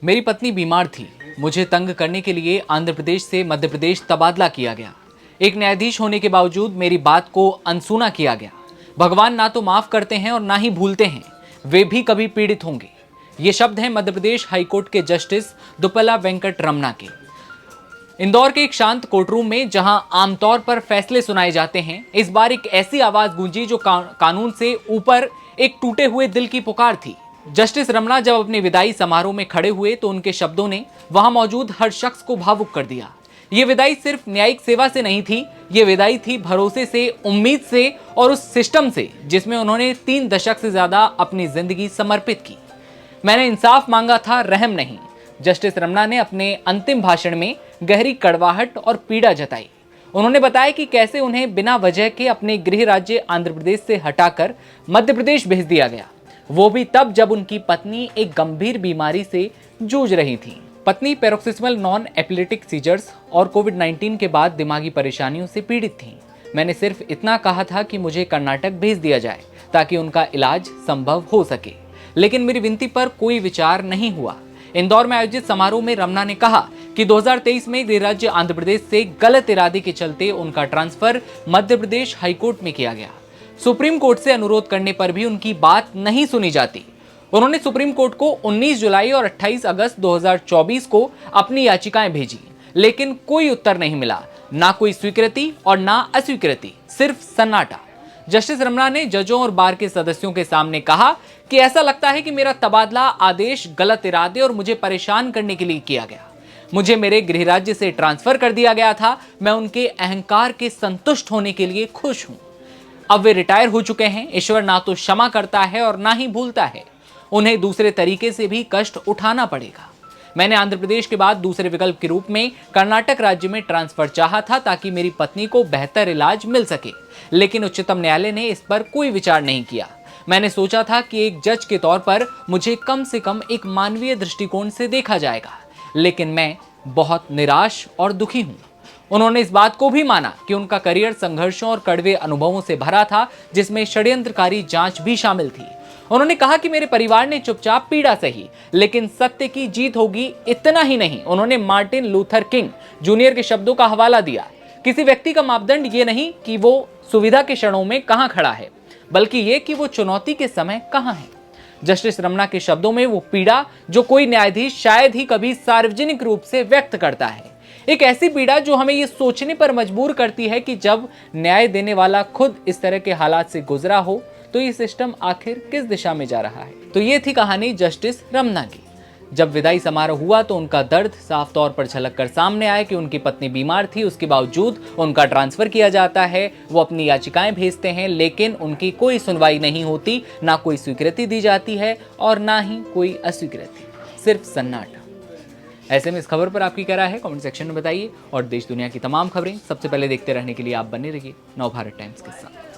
मेरी पत्नी बीमार थी। मुझे तंग करने के लिए आंध्र प्रदेश से मध्य प्रदेश तबादला किया गया। एक न्यायाधीश होने के बावजूद मेरी बात को अनसुना किया गया। भगवान ना तो माफ करते हैं और ना ही भूलते हैं, वे भी कभी पीड़ित होंगे। ये शब्द हैं मध्य प्रदेश हाईकोर्ट के जस्टिस दुप्पला वेंकट रमना के। इंदौर के एक शांत कोर्टरूम में जहां आमतौर पर फैसले सुनाए जाते हैं, इस बार एक ऐसी आवाज गूंजी जो कानून से ऊपर एक टूटे हुए दिल की पुकार थी। जस्टिस रमना जब अपने विदाई समारोह में खड़े हुए तो उनके शब्दों ने वहां मौजूद हर शख्स को भावुक कर दिया। ये विदाई सिर्फ न्यायिक सेवा से नहीं थी, ये विदाई थी भरोसे से, उम्मीद से और उस सिस्टम से जिसमें उन्होंने 3 दशक से ज्यादा अपनी जिंदगी समर्पित की। मैंने इंसाफ मांगा था, रहम नहीं। जस्टिस रमना ने अपने अंतिम भाषण में गहरी कड़वाहट और पीड़ा जताई। उन्होंने बताया कि कैसे उन्हें बिना वजह के अपने गृह राज्य आंध्र प्रदेश से हटाकर मध्य प्रदेश भेज दिया गया, वो भी तब जब उनकी पत्नी एक गंभीर बीमारी से जूझ रही थी। पत्नी पैरोक्सिस्मल नॉन एपिलेप्टिक सीजर्स और कोविड-19 के बाद दिमागी परेशानियों से पीड़ित थीं। मैंने सिर्फ इतना कहा था कि मुझे कर्नाटक भेज दिया जाए ताकि उनका इलाज संभव हो सके, लेकिन मेरी विनती पर कोई विचार नहीं हुआ। इंदौर में आयोजित समारोह में रमना ने कहा कि 2023 में गृह राज्य आंध्र प्रदेश से गलत इरादे के चलते उनका ट्रांसफर मध्य प्रदेश हाईकोर्ट में किया गया। सुप्रीम कोर्ट से अनुरोध करने पर भी उनकी बात नहीं सुनी जाती। उन्होंने सुप्रीम कोर्ट को 19 जुलाई और 28 अगस्त 2024 को अपनी याचिकाएं भेजी, लेकिन कोई उत्तर नहीं मिला, ना कोई स्वीकृति और ना अस्वीकृति, सिर्फ सन्नाटा। जस्टिस रमना ने जजों और बार के सदस्यों के सामने कहा कि ऐसा लगता है कि मेरा तबादला आदेश गलत इरादे और मुझे परेशान करने के लिए किया गया। मुझे मेरे गृह राज्य से ट्रांसफर कर दिया गया था। मैं उनके अहंकार के संतुष्ट होने के लिए खुश हूं। अब वे रिटायर हो चुके हैं। ईश्वर ना तो क्षमा करता है और ना ही भूलता है। उन्हें दूसरे तरीके से भी कष्ट उठाना पड़ेगा। मैंने आंध्र प्रदेश के बाद दूसरे विकल्प के रूप में कर्नाटक राज्य में ट्रांसफर चाहा था ताकि मेरी पत्नी को बेहतर इलाज मिल सके, लेकिन उच्चतम न्यायालय ने इस पर कोई विचार नहीं किया। मैंने सोचा था कि एक जज के तौर पर मुझे कम से कम एक मानवीय दृष्टिकोण से देखा जाएगा, लेकिन मैं बहुत निराश और दुखी हूं। उन्होंने इस बात को भी माना कि उनका करियर संघर्षों और कड़वे अनुभवों से भरा था, जिसमें षड्यंत्रकारी जांच भी शामिल थी। उन्होंने कहा कि मेरे परिवार ने चुपचाप पीड़ा सही, लेकिन सत्य की जीत होगी। इतना ही नहीं, उन्होंने मार्टिन लूथर किंग जूनियर के शब्दों का हवाला दिया, किसी व्यक्ति का मापदंड ये नहीं कि वो सुविधा के क्षणों में कहां खड़ा है, बल्कि ये कि वो चुनौती के समय कहां है। जस्टिस रमना के शब्दों में वो पीड़ा जो कोई न्यायाधीश शायद ही कभी सार्वजनिक रूप से व्यक्त करता है, एक ऐसी पीड़ा जो हमें ये सोचने पर मजबूर करती है कि जब न्याय देने वाला खुद इस तरह के हालात से गुजरा हो तो ये सिस्टम आखिर किस दिशा में जा रहा है। तो ये थी कहानी जस्टिस रमना की। जब विदाई समारोह हुआ तो उनका दर्द साफ तौर पर झलक कर सामने आया कि उनकी पत्नी बीमार थी, उसके बावजूद उनका ट्रांसफर किया जाता है। वो अपनी याचिकाएं भेजते हैं, लेकिन उनकी कोई सुनवाई नहीं होती, ना कोई स्वीकृति दी जाती है और ना ही कोई अस्वीकृति, सिर्फ सन्नाटा। ऐसे में इस खबर पर आपकी क्या राय है, कमेंट सेक्शन में बताइए। और देश दुनिया की तमाम खबरें सबसे पहले देखते रहने के लिए आप बने रहिए नवभारत टाइम्स के साथ।